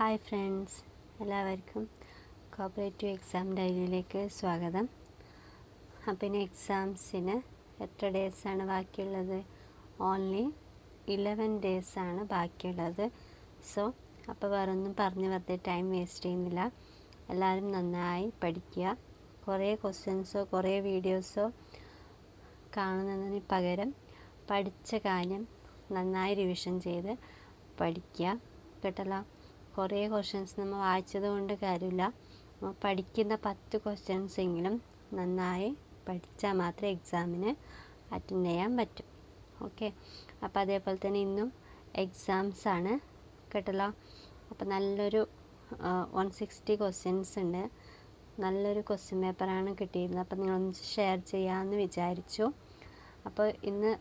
Hi friends, എല്ലാവർക്കും cooperative exam ഡയറിയിലേക്ക് സ്വാഗതം. അപ്പം ഇനി എക്സാംസിന് എത്ര ഡേയ്സാണ് ബാക്കിയുള്ളത്? ഓൺലി 11 ഡേയ്സാണ് ബാക്കിയുള്ളത്. സോ അപ്പോൾ വേറൊന്നും പറഞ്ഞ് വെറുതെ ടൈം വേസ്റ്റ് ചെയ്യുന്നില്ല. എല്ലാവരും നന്നായി പഠിക്കുക. കുറേ ക്വസ്റ്റ്യൻസോ കുറേ വീഡിയോസോ കാണുന്നതിന് പകരം പഠിച്ച കാര്യം നന്നായി റിവിഷൻ ചെയ്ത് പഠിക്കുക കേട്ടല്ലോ. കുറേ ക്വസ്റ്റ്യൻസ് നമ്മൾ വായിച്ചത് കൊണ്ട് കാര്യമില്ല. നമ്മൾ പഠിക്കുന്ന 10 ക്വസ്റ്റ്യൻസ് എങ്കിലും നന്നായി പഠിച്ചാൽ മാത്രമേ എക്സാമിന് അറ്റൻഡ് ചെയ്യാൻ പറ്റും. ഓക്കെ, അപ്പോൾ അതേപോലെ തന്നെ ഇന്നും എക്സാംസാണ് കേട്ടല്ലോ. അപ്പോൾ നല്ലൊരു 160 ക്വസ്റ്റ്യൻസ് ഉണ്ട്. നല്ലൊരു ക്വസ്റ്റ്യൻ പേപ്പറാണ് കിട്ടിയിരുന്നത്. അപ്പോൾ നിങ്ങളൊന്ന് ഷെയർ ചെയ്യാമെന്ന് വിചാരിച്ചു. അപ്പോൾ ഇന്ന്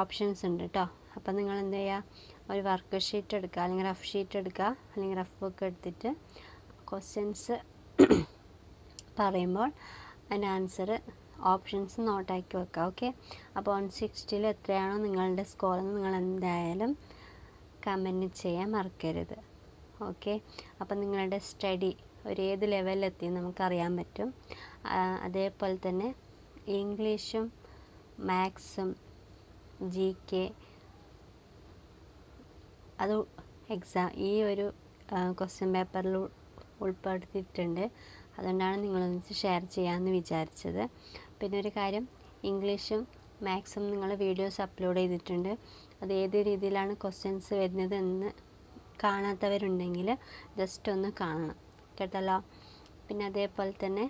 ഓപ്ഷൻസ് ഉണ്ട് കേട്ടോ. അപ്പോൾ നിങ്ങൾ എന്ത് ചെയ്യുക, ഒരു വർക്ക് ഷീറ്റ് എടുക്കുക, അല്ലെങ്കിൽ റഫ് ഷീറ്റ് എടുക്കുക, അല്ലെങ്കിൽ റഫ് ബുക്ക് എടുത്തിട്ട് ക്വസ്റ്റ്യൻസ് പറയുമ്പോൾ അതിൻ്റെ ആൻസർ ഓപ്ഷൻസ് നോട്ടാക്കി വെക്കുക. ഓക്കെ, അപ്പോൾ 160 എത്രയാണോ നിങ്ങളുടെ സ്കോറെന്ന് നിങ്ങൾ എന്തായാലും കമൻറ്റ് ചെയ്യാൻ മറക്കരുത്. ഓക്കെ, അപ്പോൾ നിങ്ങളുടെ സ്റ്റഡി ഏത് ലെവലിലെത്തി നമുക്കറിയാൻ പറ്റും. അതേപോലെ തന്നെ ഇംഗ്ലീഷും മാത്സും GK അത് ഈ ഒരു ക്വസ്റ്റ്യൻ പേപ്പറിൽ ഉൾപ്പെടുത്തിയിട്ടുണ്ട്. അതുകൊണ്ടാണ് നിങ്ങളൊന്നിച്ച് ഷെയർ ചെയ്യാമെന്ന് വിചാരിച്ചത്. പിന്നെ ഒരു കാര്യം, ഇംഗ്ലീഷും മാത്സും നിങ്ങൾ വീഡിയോസ് അപ്ലോഡ് ചെയ്തിട്ടുണ്ട്. അത് ഏത് രീതിയിലാണ് ക്വസ്റ്റ്യൻസ് വരുന്നത് എന്ന് കാണാത്തവരുണ്ടെങ്കിൽ ജസ്റ്റ് ഒന്ന് കാണണം കേട്ടല്ലോ. പിന്നെ അതേപോലെ തന്നെ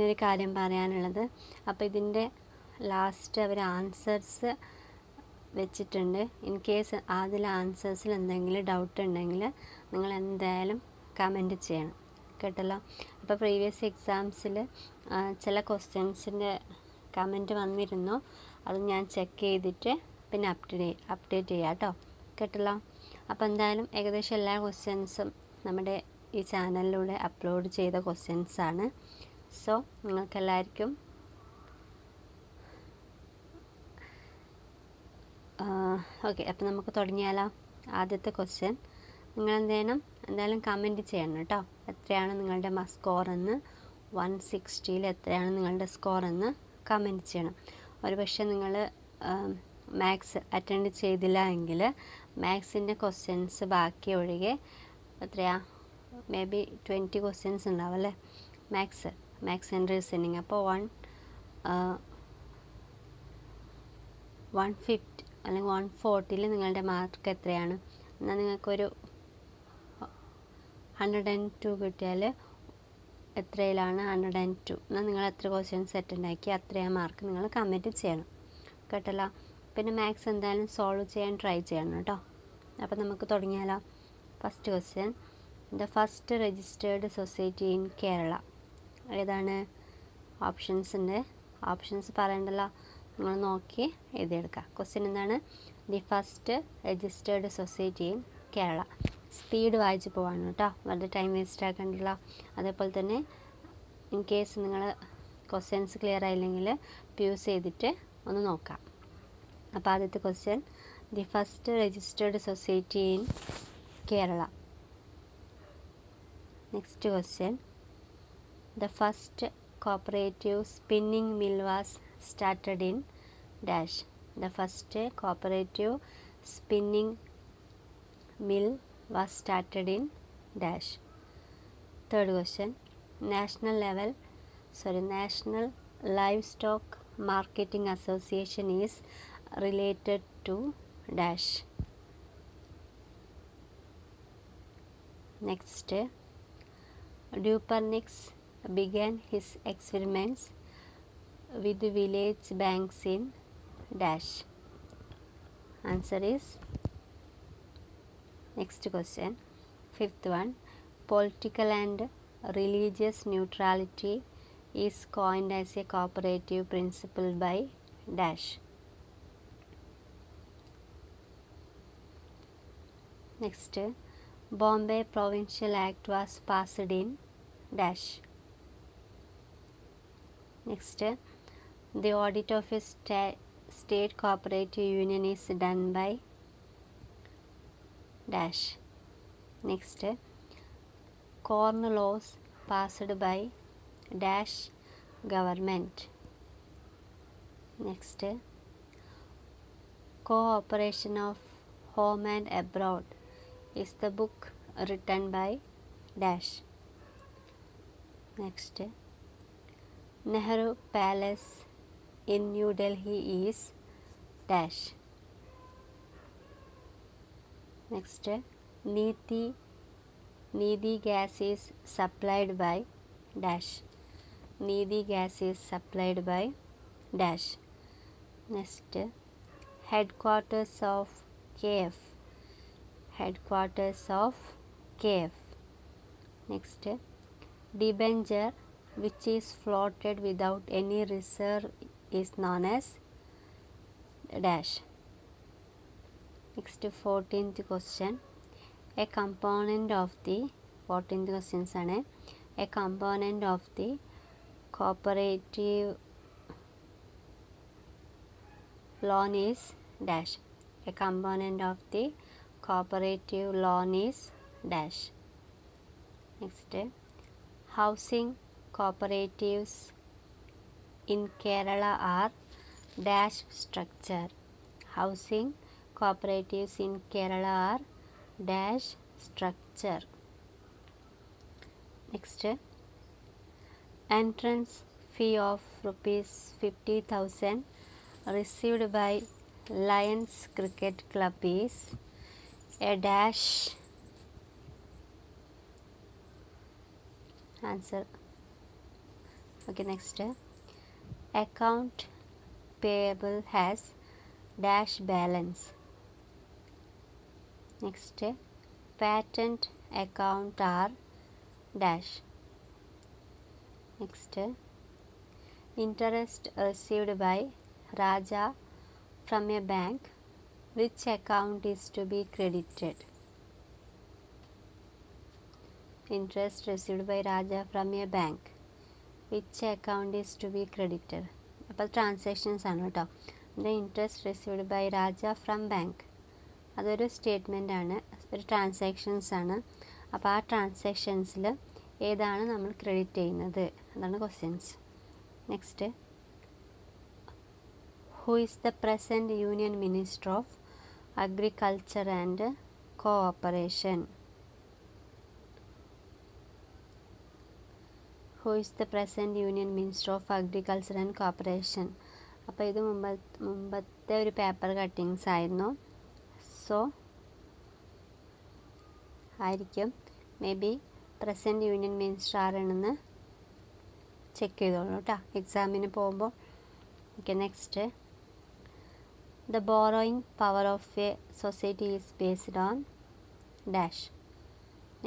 ഒരു കാര്യം പറയാനുള്ളത്, അപ്പോൾ ഇതിൻ്റെ ലാസ്റ്റ് അവർ ആൻസേഴ്സ് വെച്ചിട്ടുണ്ട്. ഇൻ കേസ് അതിൽ ആൻസേഴ്സിൽ എന്തെങ്കിലും ഡൗട്ട് ഉണ്ടെങ്കിൽ നിങ്ങൾ എന്തായാലും കമൻറ്റ് ചെയ്യണം കേട്ടല്ലോ. അപ്പോൾ പ്രീവിയസ് എക്സാംസിൽ ചില ക്വസ്റ്റ്യൻസിൻ്റെ കമൻറ്റ് വന്നിരുന്നു. അത് ഞാൻ ചെക്ക് ചെയ്തിട്ട് പിന്നെ അപ്ഡേറ്റ് ചെയ്യാം കേട്ടോ കേട്ടല്ലോ. അപ്പോൾ എന്തായാലും ഏകദേശം എല്ലാ ക്വസ്റ്റ്യൻസും നമ്മുടെ ഈ ചാനലിലൂടെ അപ്ലോഡ് ചെയ്ത ക്വസ്റ്റ്യൻസാണ്. സോ നിങ്ങൾക്കെല്ലാവർക്കും ഓക്കെ, അപ്പോൾ നമുക്ക് തുടങ്ങിയാലോ. ആദ്യത്തെ ക്വസ്റ്റ്യൻ നിങ്ങൾ എന്തായാലും കമൻറ്റ് ചെയ്യണം കേട്ടോ. എത്രയാണ് നിങ്ങളുടെ സ്കോറെന്ന്, 160 എത്രയാണ് നിങ്ങളുടെ സ്കോറെന്ന് കമൻറ്റ് ചെയ്യണം. ഒരു പക്ഷേ നിങ്ങൾ മാത്സ് അറ്റൻഡ് ചെയ്തില്ല എങ്കിൽ മാത്സിൻ്റെ ക്വസ്റ്റ്യൻസ് ബാക്കി ഒഴികെ എത്രയാണ്, മേ ബി 20 ക്വസ്റ്റ്യൻസ് ഉണ്ടാവും അല്ലേ മാത്സ് ആൻഡ് റീസണിങ്. അപ്പോൾ 150 അല്ലെങ്കിൽ 140 നിങ്ങളുടെ മാർക്ക് എത്രയാണ്? എന്നാൽ നിങ്ങൾക്കൊരു 102 കിട്ടിയാൽ എത്രയിലാണ് 102? എന്നാൽ നിങ്ങൾ എത്ര ക്വസ്റ്റ്യൻസ് അറ്റൻഡ് ആക്കി അത്രയും മാർക്ക് നിങ്ങൾ കമൻറ്റ് ചെയ്യണം കേട്ടല്ലോ. പിന്നെ മാത്സ് എന്തായാലും സോൾവ് ചെയ്യാൻ ട്രൈ ചെയ്യണം കേട്ടോ. അപ്പോൾ നമുക്ക് തുടങ്ങിയാലോ. First question, the first registered society in Kerala. ഏതാണ്? ഓപ്ഷൻസ് ഉണ്ട്. ഓപ്ഷൻസ് പറയണ്ടല്ലോ, നിങ്ങൾ നോക്കി എഴുതിയെടുക്കുക. ക്വസ്റ്റ്യൻ എന്താണ്? The first registered society in Kerala. Speed വായിച്ച് പോവാണ് കേട്ടോ, വെറുതെ ടൈം വേസ്റ്റ് ആക്കണ്ടല്ലോ. അതേപോലെ തന്നെ ഇൻ കേസ് നിങ്ങൾ ക്വസ്റ്റ്യൻസ് ക്ലിയർ ആയില്ലെങ്കിൽ പ്യൂസ് ചെയ്തിട്ട് ഒന്ന് നോക്കാം. അപ്പോൾ ആദ്യത്തെ question, the first registered society in Kerala. Next question, the first cooperative spinning mill was started in dash. The first cooperative spinning mill was started in dash. Third question, National Livestock Marketing Association is related to dash. Next, Copernicus began his experiments with village banks in dash. Answer is, next question, fifth one, political and religious neutrality is coined as a cooperative principle by dash. Next, Bombay Provincial Act was passed in dash. Next, the audit of a state cooperative union is done by dash. Next, corn laws passed by dash government. Next, Co-operation of home and abroad is the book written by dash. Next, Nehru Palace in New Delhi is dash. Next, Needi gas is supplied by dash. Needi gas is supplied by dash. Next, headquarters of KF. Headquarters of KF. Next, debenture which is floated without any reserve is known as dash. Next, 14th question. A component of the 14th questions ആണ്. A component of the cooperative loan is dash. A component of the cooperative loan is dash. Next, housing cooperatives in Kerala are dash structure. Housing cooperatives in Kerala are dash structure. Next, entrance fee of rupees 50,000 received by Lions Cricket Club is a dash. Answer. Okay, next, account payable has dash balance. Next, patent account are dash. Next, interest received by Raja from a bank, which account is to be credited? Interest received by Raja from a bank, which account is to be credited? അപ്പോൾ transactions ആണ് കേട്ടോ. The interest received by Raja from bank അതൊരു statement ആണ്, ഒരു transactions ആണ്. അപ്പോൾ ആ ട്രാൻസാക്ഷൻസിൽ ഏതാണ് നമ്മൾ ക്രെഡിറ്റ് ചെയ്യുന്നത്, അതാണ് questions. Next, who is the present union minister of agriculture and cooperation? Who is the present union minister of agriculture and cooperation? അപ്പോൾ ഇത് മുമ്പത്തെ ഒരു പേപ്പർ കട്ടിങ്സ് ആയിരുന്നു. സോ ആയിരിക്കും may be present union minister ആരാണെന്ന് check ചെയ്തോളൂ കേട്ടോ എക്സാമിന് പോകുമ്പോൾ. Okay, next, the borrowing power of A society is based on dash.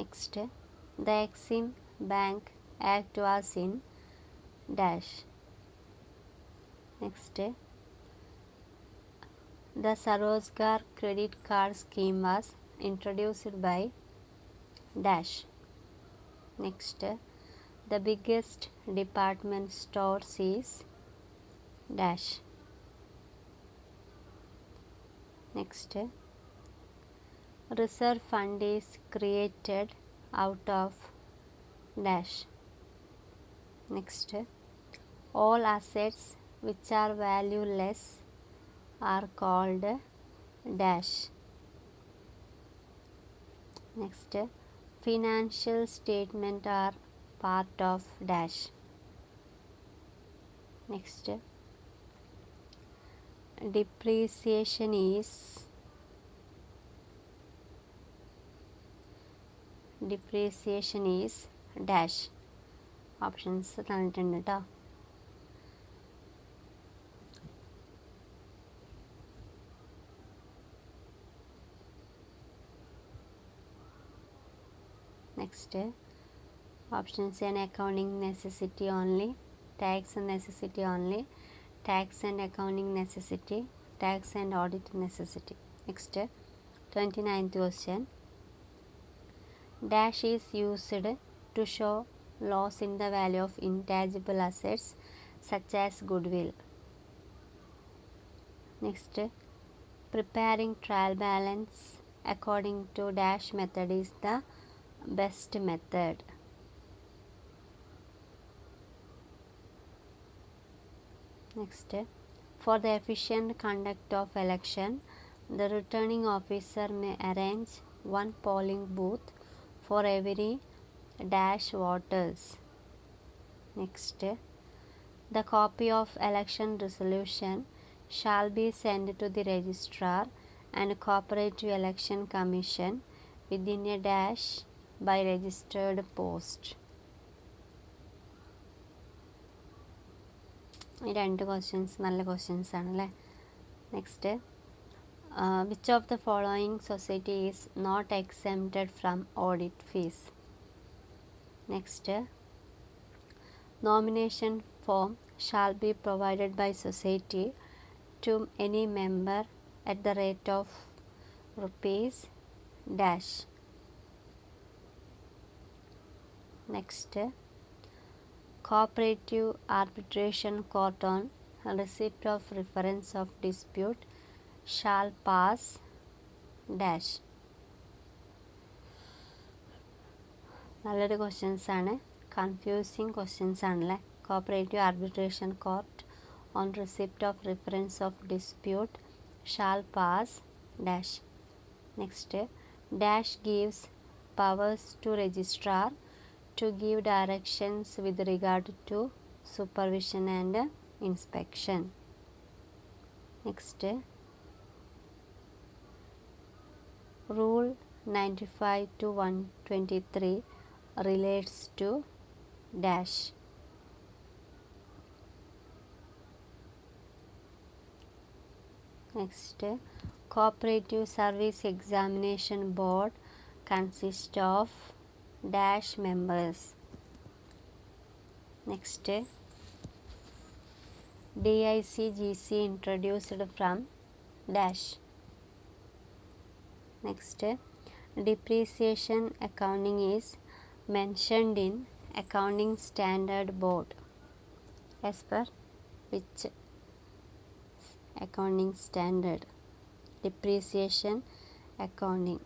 Next, the Exim bank act was in dash. Next, the Sarojgar credit card scheme was introduced by dash. Next, the biggest department stores is dash. Next, reserve fund is created out of dash. Next, all assets which are valueless are called dash. Next, financial statement are part of dash. Next, depreciation is dash. Options തന്നിട്ടുണ്ട് കേട്ടോ. Next, options an accounting necessity only, tax and necessity only, tax and accounting necessity, tax and audit necessity. Next, 29th question. Dash is used to show loss in the value of intangible assets such as goodwill. Next, preparing trial balance according to dash method is the best method. Next, for the efficient conduct of election, the returning officer may arrange one polling booth for every dash voters. Next, the copy of election resolution shall be sent to the registrar and cooperative election commission within a dash by registered post. ഈ രണ്ട് questions നല്ല questions ആണല്ലേ. Next, which of the following society is not exempted from audit fees? Next, nomination form shall be provided by society to any member at the rate of rupees dash. Next, cooperative arbitration court on receipt of reference of dispute shall pass dash. നല്ലൊരു questions ആണ്, confusing questions ആണല്ലേ. Cooperative arbitration court on receipt of reference of dispute shall pass dash. Next, dash gives powers to registrar to give directions with regard to supervision and inspection. Next, rule 95 to 123 relates to dash. Next, cooperative service examination board consists of dash members. Next, DICGC introduced from dash. Next, depreciation accounting is mentioned in accounting standard board. As per which accounting standard? Depreciation accounting.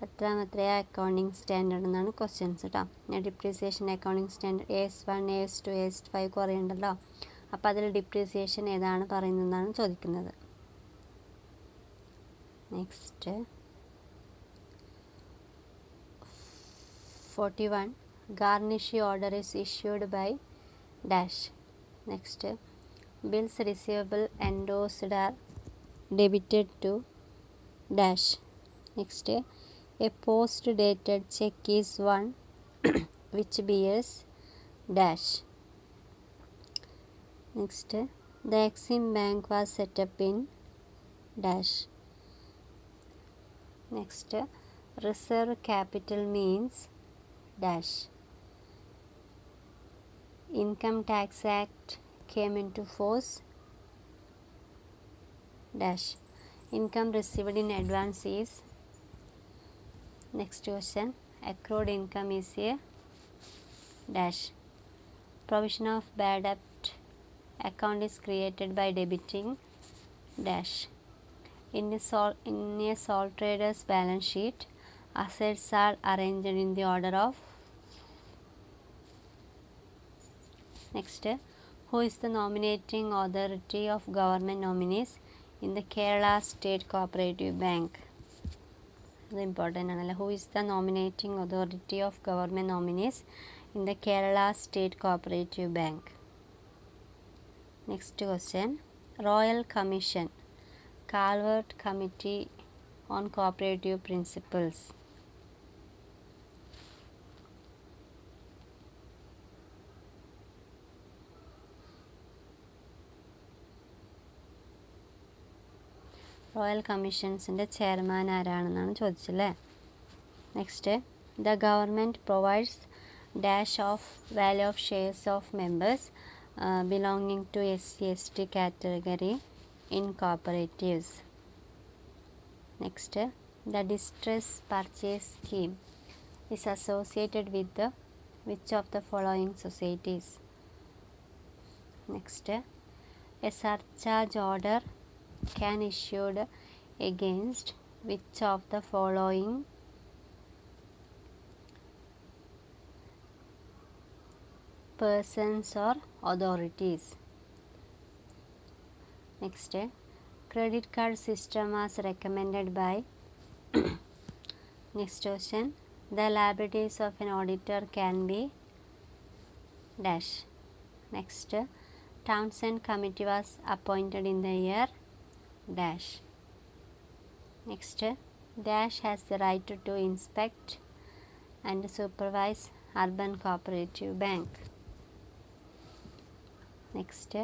എത്രാമത്തെയാ accounting standard എന്നാണ് questions കേട്ടോ. Depreciation accounting standard AS1 AS2 AS5 കുറേ ഉണ്ടല്ലോ. അപ്പോൾ അതിൽ depreciation ഏതാണ് പറയുന്നതെന്നാണ് ചോദിക്കുന്നത്. Next, 41 garnish order is issued by dash. Next, bills receivable endorsed are debited to dash. Next, a post dated check is one which bears dash. Next, the Exim Bank was set up in dash. Next, reserve capital means dash. Income Tax Act came into force dash. Income received in advance is. Next question, accrued income is a dash. Provision of bad debt account is created by debiting dash. In a sole trader's balance sheet, assets are arranged in the order of. Next, who is the nominating authority of government nominees in the Kerala State Co-operative Bank? ഇത് important ആണല്ലോ. Who is the nominating authority of government nominees in the Kerala State Co-operative Bank? Next question, Royal Commission, Calvert Committee on Cooperative Principles. Royal കമ്മീഷൻസിൻ്റെ chairman ആരാണെന്നാണ് ചോദിച്ചല്ലേ. Next, the government provides dash of value of shares of members belonging to SC/ST category in cooperatives. Next, the distress purchase scheme is associated with the which of the following societies? Next, A surcharge order can be issued against which of the following persons or authorities? Next, credit card system was recommended by. Next question, the liabilities of an auditor can be dash. Next, Townsend committee was appointed in the year dash. Next, dash has the right to inspect and supervise urban cooperative bank. Next,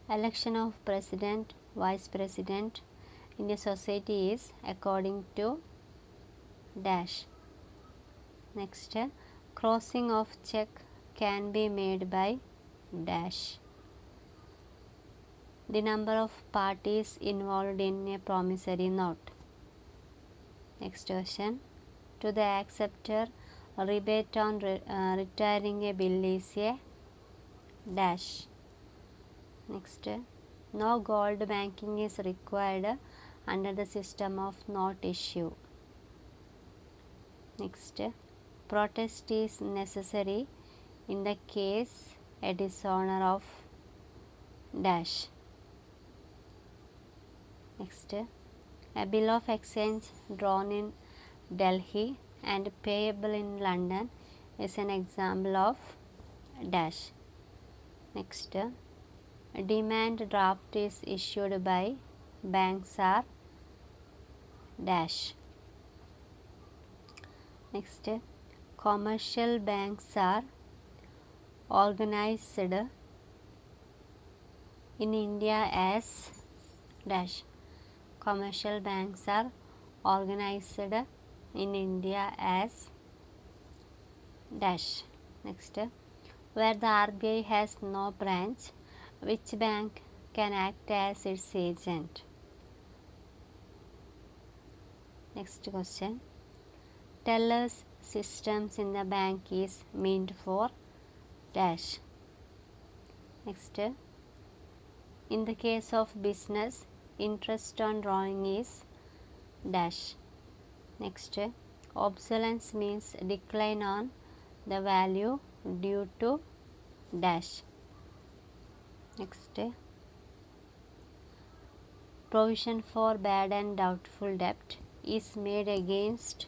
election of president, vice president in a society is according to dash. Next, crossing of check can be made by dash. The number of parties involved in a promissory note. Next question, to the acceptor, rebate on retiring a bill is a dash. Next, no gold banking is required under the system of note issue. Next, protest is necessary in the case a dishonor of dash. Next, a bill of exchange drawn in Delhi and payable in London is an example of dash. Next, a demand draft is issued by banks are dash. Next, commercial banks are organized in India as dash. Commercial banks are organized in India as dash. Next, where the RBI has no branch, which bank can act as its agent? Next question, tellers systems in the bank is meant for dash. Next, in the case of business, interest on drawing is dash. Next, obsolescence means decline on the value due to dash. Next, provision for bad and doubtful debt is made against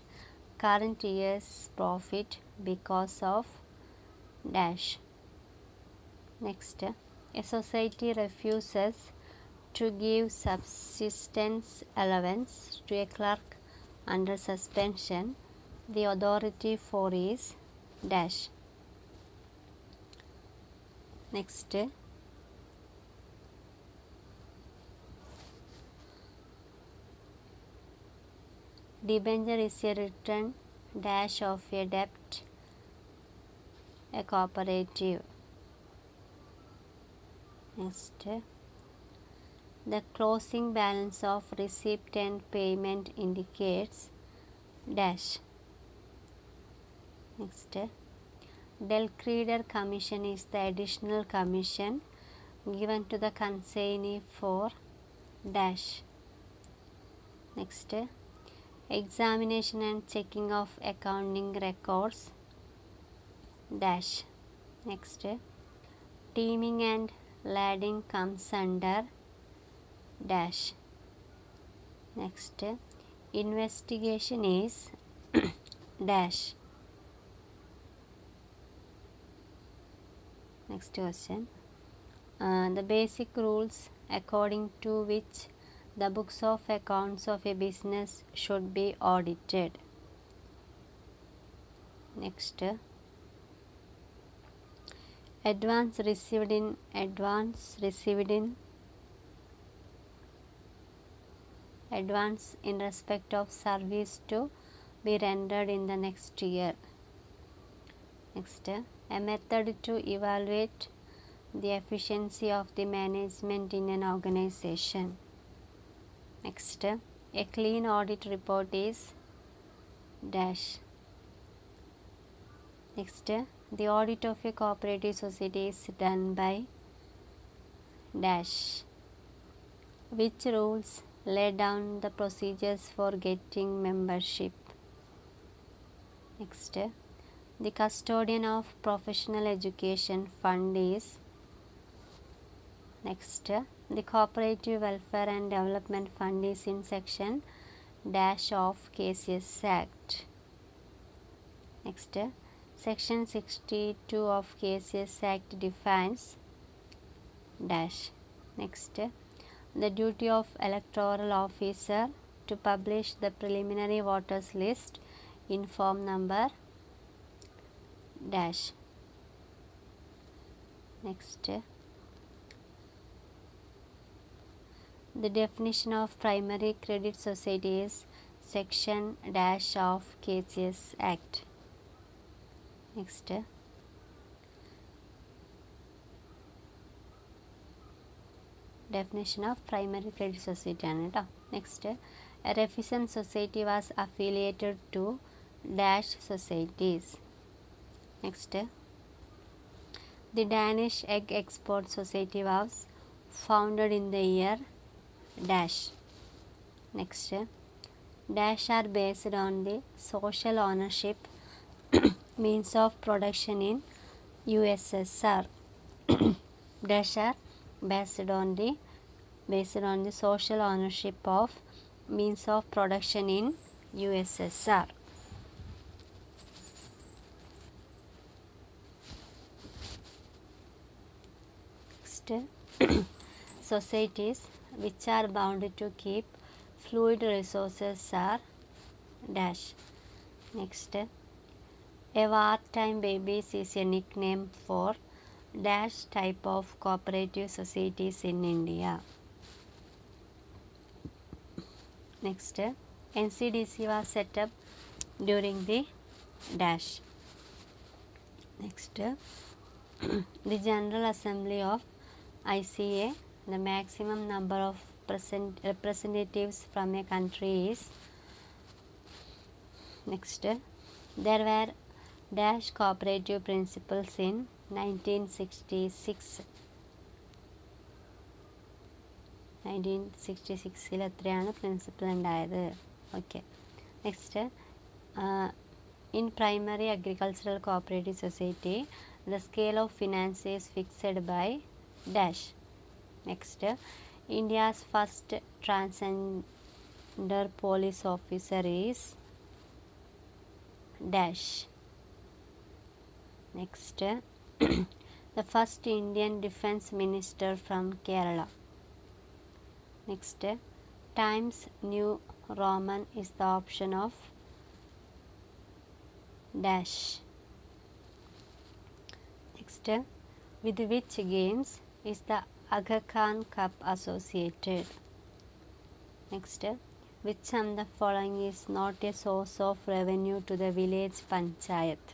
current year's profit because of dash. Next, a society refuses to give subsistence allowance to a clerk under suspension. The authority for is dash. Next, debenture is a return dash of a debt, a cooperative. Next, the closing balance of receipt and payment indicates dash. Next, del creditor commission is the additional commission given to the consignee for dash. Next, examination and checking of accounting records dash. Next, teaming and lading comes under dash. Next, investigation is dash. Next question, the basic rules according to which the books of accounts of a business should be audited. Next, advance received in respect of service to be rendered in the next year. Next, a method to evaluate the efficiency of the management in an organization. Next, a clean audit report is dash. Next, the audit of a cooperative society is done by dash. Which rules lay down the procedures for getting membership? Next, the custodian of professional education fund is. Next, the cooperative welfare and development fund is in section dash of KCS Act. Next, section 62 of KCS Act defines dash. Next, the duty of electoral officer to publish the preliminary voters list in form number dash. Next, the definition of primary credit society is section dash of KCS Act. Next, definition of primary credit society ആണ് കേട്ടോ. Next, a Refusant society was affiliated to dash societies. Next, the Danish egg export society was founded in the year dash. Next, dash are based on the social ownership means of production in USSR. Dash are based on the social ownership of means of production in USSR. Next, societies which are bound to keep fluid resources are dash. Next, a wartime babies is a nickname for dash type of cooperative societies in India. Next, NCDC was set up during the dash. Next, the General Assembly of ICA, the maximum number of representatives from a country is. Next, there were dash cooperative principles in 1966. 1966 എത്രയാണ് principle ഉണ്ടായത്? Okay. Next, in primary agricultural cooperative society the scale of finance is fixed by dash. Next, India's first transgender police officer is dash. Next, the first Indian defense minister from Kerala. Next, Times New Roman is the option of dash. Next, with which games is the Aga Khan Cup associated? Next, which of the following is not a source of revenue to the village panchayat?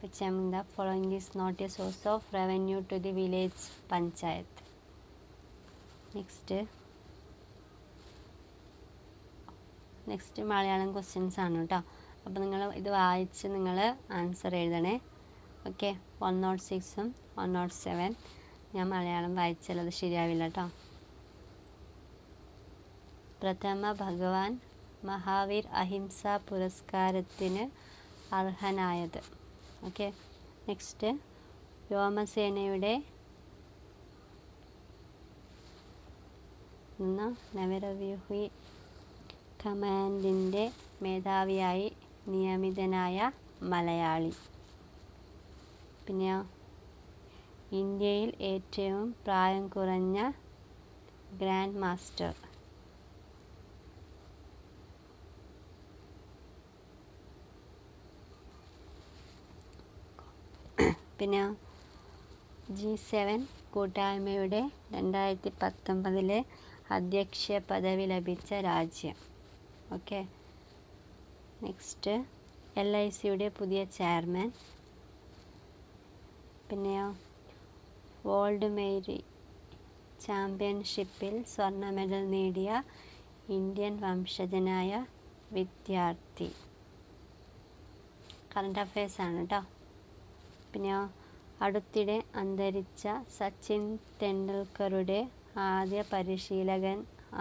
Which among the following is not a source of revenue to the village panchayat? Next Malayalam questions ആണ് കേട്ടോ. അപ്പോൾ നിങ്ങൾ ഇത് വായിച്ച് നിങ്ങൾ answer എഴുതണേ. Okay. 106ഉം 107 ഞാൻ മലയാളം വായിച്ചാൽ അത് ശരിയാവില്ല കേട്ടോ. പ്രഥമ ഭഗവാൻ മഹാവീർ അഹിംസ പുരസ്കാരത്തിന് അർഹനായത്. ഓക്കെ. നെക്സ്റ്റ്, വ്യോമസേനയുടെ നവരവ്യൂഹി കമാൻഡിൻ്റെ മേധാവിയായി നിയമിതനായ മലയാളി. പിന്നെ ഇന്ത്യയിൽ ഏറ്റവും പ്രായം കുറഞ്ഞ ഗ്രാൻഡ് മാസ്റ്റർ. പിന്നെ G7 കൂട്ടായ്മയുടെ 2019 അധ്യക്ഷ പദവി ലഭിച്ച രാജ്യം. ഓക്കെ. നെക്സ്റ്റ്, LICയുടെ പുതിയ ചെയർമാൻ. പിന്നെയോ വേൾഡ് മേരി ചാമ്പ്യൻഷിപ്പിൽ സ്വർണ്ണ മെഡൽ നേടിയ ഇന്ത്യൻ വംശജനായ വിദ്യാർത്ഥി. കറണ്ട് അഫയേഴ്സ് ആണ് കേട്ടോ. പിന്നെയോ അടുത്തിടെ അന്തരിച്ച സച്ചിൻ തെണ്ടുൽക്കറുടെ ആദ്യ പരിശീലകൻ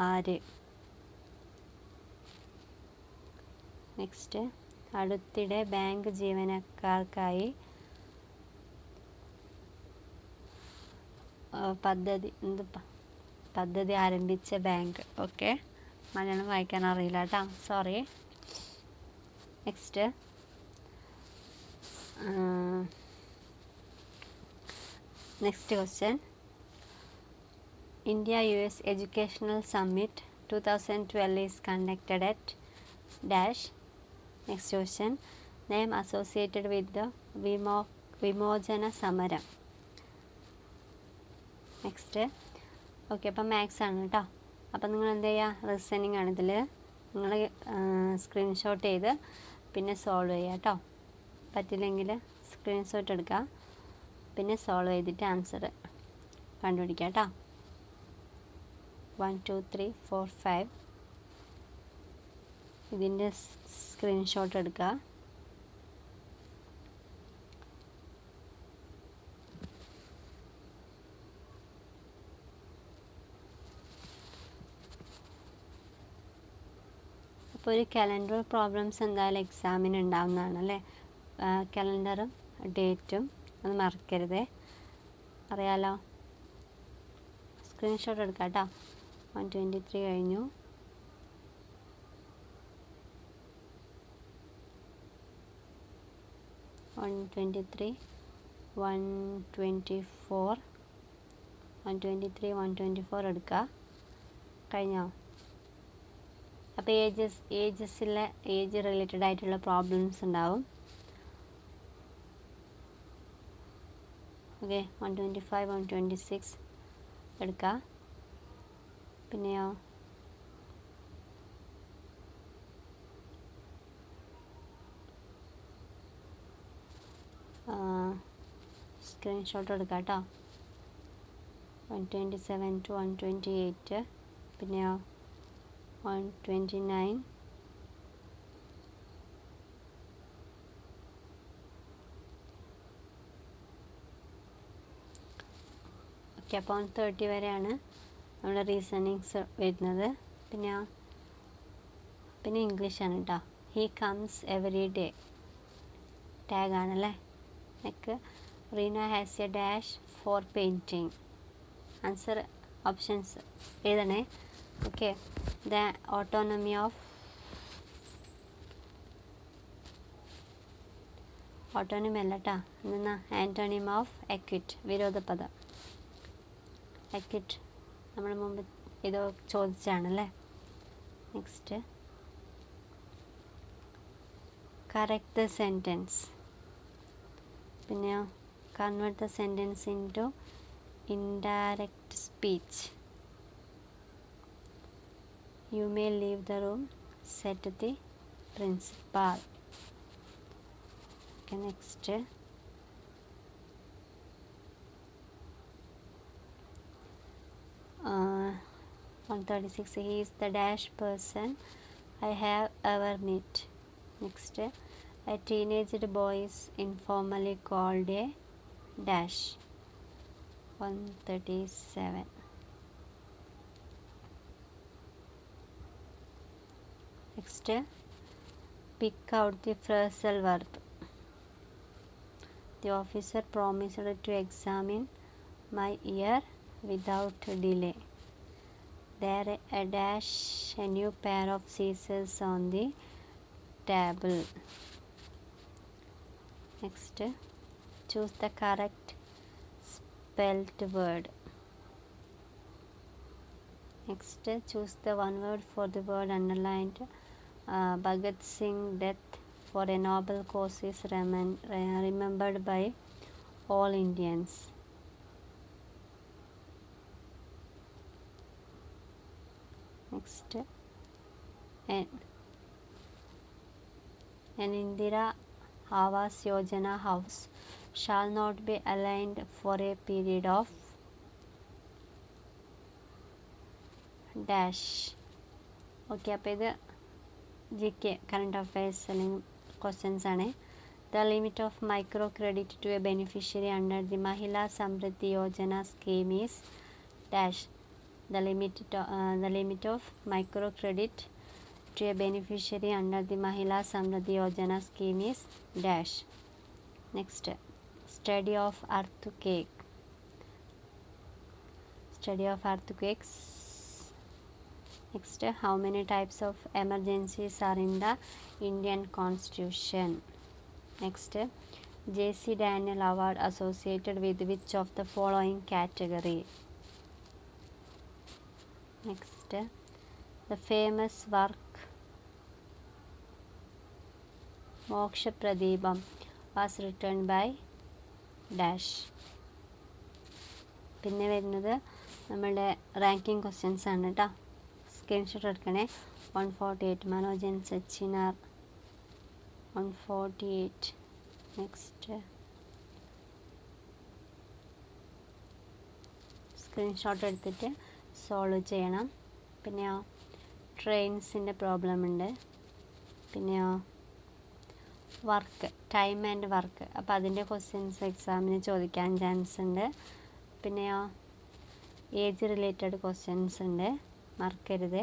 ആര്? നെക്സ്റ്റ്, അടുത്തിടെ ബാങ്ക് ജീവനക്കാർക്കായി പദ്ധതി ആരംഭിച്ച ബാങ്ക്. ഓക്കെ, മലയാളം വായിക്കാൻ അറിയില്ല കേട്ടോ, sorry. Next, question. India US Educational Summit 2012 is conducted at dash. Next question, name associated with the വിമോചന സമരം. നെക്സ്റ്റ്, ഓക്കെ, അപ്പം മാത്സ് ആണ് കേട്ടോ. അപ്പം നിങ്ങൾ എന്ത് ചെയ്യുക, റീസണിങ് ആണ് ഇതിൽ. നിങ്ങൾ സ്ക്രീൻഷോട്ട് ചെയ്ത് പിന്നെ സോൾവ് ചെയ്യുക കേട്ടോ. പറ്റില്ലെങ്കിൽ സ്ക്രീൻഷോട്ട് എടുക്കുക, പിന്നെ സോൾവ് ചെയ്തിട്ട് ആൻസർ കണ്ടുപിടിക്കുക കേട്ടോ. 1 2 3 4 5 ഇതിൻ്റെ സ്ക്രീൻഷോട്ട് എടുക്കുക. അപ്പോൾ ഒരു കലണ്ടർ പ്രോബ്ലംസ് എന്തായാലും എക്സാമിന് ഉണ്ടാവുന്നതാണ് അല്ലേ. കലണ്ടറും ഡേറ്റും അത് മറക്കരുതേ, അറിയാലോ. സ്ക്രീൻഷോട്ട് എടുക്കാം കേട്ടോ. 123 കഴിഞ്ഞു. One 123 124 124 എടുക്കുക. കഴിഞ്ഞോ? അപ്പോൾ ഏജ് റിലേറ്റഡ് ആയിട്ടുള്ള പ്രോബ്ലംസ് ഉണ്ടാവും. ഓക്കെ, 125 126 എടുക്കുക. പിന്നെയോ സ്ക്രീൻഷോട്ട് എടുക്കാം കേട്ടോ. 127 to 128, പിന്നെയോ 129, ഓക്കെ. അപ്പോൾ 130 വരെയാണ് നമ്മുടെ റീസണിങ്സ് വരുന്നത്. പിന്നെ ഇംഗ്ലീഷാണ് കേട്ടോ. He comes every day tag ആണല്ലേ. Next, Reena has a dash for painting. Answer options എഴുതണേ. Okay, the autonomy of autonomy അല്ല കേട്ടോ, എന്നാ ആൻറ്റോണിം ഓഫ് എക്വിറ്റ്, വിരോധപദം. എക്വിറ്റ് നമ്മൾ മുമ്പ് ഇത് ചോദിച്ചാണല്ലേ. Next, correct the sentence. പിന്നെയോ convert the sentence into indirect speech. You may leave the room, said the principal. Okay, next, 136, he is the dash person I have ever met. Next, a teenaged boy is informally called a dash. 137. Next, pick out the phrasal verb. The officer promised to examine my ear without delay. There a dash a new pair of scissors on the table. Next, choose the correct spelt word. Next, choose the one word for the word underlined. Bhagat Singh death for a noble cause is remembered by all Indians. Next, an Indira Awas Yojana house shall not be aligned for a period of dash. Okay, അപ്പോൾ ഇത് GK current affairs അല്ലെങ്കിൽ questions ആണ്. The limit of microcredit to a beneficiary under the Mahila Samriddhi Yojana scheme is dash. The limit of microcredit to a beneficiary under the Mahila Samriddhi Yojana scheme is dash. Next, study of earthquake. Study of earthquakes. Next, how many types of emergencies are in the Indian Constitution? Next, J.C. Daniel Award associated with which of the following category? Next, the famous work Moksha Pradipam was written by dash. പിന്നെ വരുന്നത് നമ്മളുടെ ranking questions ആണ് കേട്ടോ. Screenshot എടുക്കണേ. 148 Manojan സച്ചിനാർ 148. Next screenshot എടുത്തിട്ട് solve ചെയ്യണം. പിന്നെയോ ട്രെയിൻസിൻ്റെ problem ഉണ്ട്. പിന്നെയോ വർക്ക്, ടൈം ആൻഡ് വർക്ക്, അപ്പോൾ അതിൻ്റെ ക്വസ്റ്റ്യൻസ് എക്സാമിന് ചോദിക്കാൻ ചാൻസ് ഉണ്ട്. പിന്നെയോ ഏജ് റിലേറ്റഡ് ക്വസ്റ്റ്യൻസ് ഉണ്ട്, മറക്കരുത്.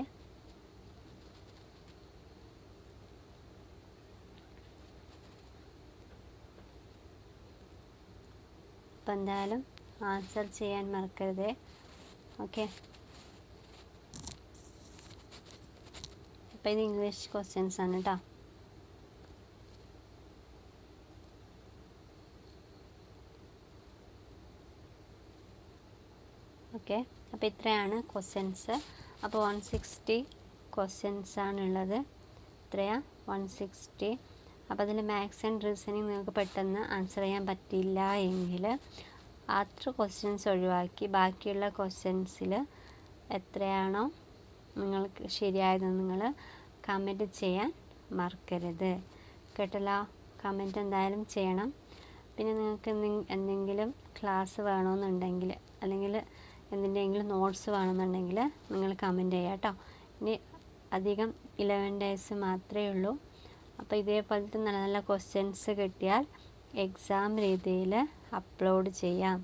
അപ്പം എന്തായാലും ആൻസർ ചെയ്യാൻ മറക്കരുത്. ഓക്കെ, അപ്പം ഇത് ഇംഗ്ലീഷ് ക്വസ്റ്റ്യൻസ് ആണ് കേട്ടോ. ഓക്കെ, അപ്പോൾ ഇത്രയാണ് ക്വസ്റ്റ്യൻസ്. അപ്പോൾ 160 ക്വസ്റ്റ്യൻസ് ആണുള്ളത്. ഇത്രയാ 160. അപ്പോൾ അതിൽ മാത്സ് ആൻഡ് റീസണിങ് നിങ്ങൾക്ക് പെട്ടെന്ന് ആൻസർ ചെയ്യാൻ പറ്റില്ല എങ്കിൽ അത്ര ക്വസ്റ്റ്യൻസ് ഒഴിവാക്കി ബാക്കിയുള്ള ക്വസ്റ്റ്യൻസിൽ എത്രയാണോ നിങ്ങൾക്ക് ശരിയായതെന്ന് നിങ്ങൾ കമൻറ്റ് ചെയ്യാൻ മറക്കരുത് കേട്ടല്ലോ. കമൻറ്റ് എന്തായാലും ചെയ്യണം. പിന്നെ നിങ്ങൾക്ക് എന്തെങ്കിലും ക്ലാസ് വേണമെന്നുണ്ടെങ്കിൽ അല്ലെങ്കിൽ എന്തിൻ്റെയെങ്കിലും നോട്ട്സ് വേണമെന്നുണ്ടെങ്കിൽ നിങ്ങൾ കമൻറ്റ് ചെയ്യുക കേട്ടോ. ഇനി അധികം 11 ഡേയ്സ് മാത്രമേ ഉള്ളൂ. അപ്പോൾ ഇതേപോലത്തെ നല്ല നല്ല ക്വസ്റ്റ്യൻസ് കിട്ടിയാൽ എക്സാം രീതിയിൽ അപ്ലോഡ് ചെയ്യാം.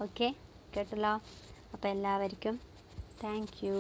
ഓക്കെ കേട്ടല്ലോ. അപ്പോൾ എല്ലാവർക്കും താങ്ക് യു.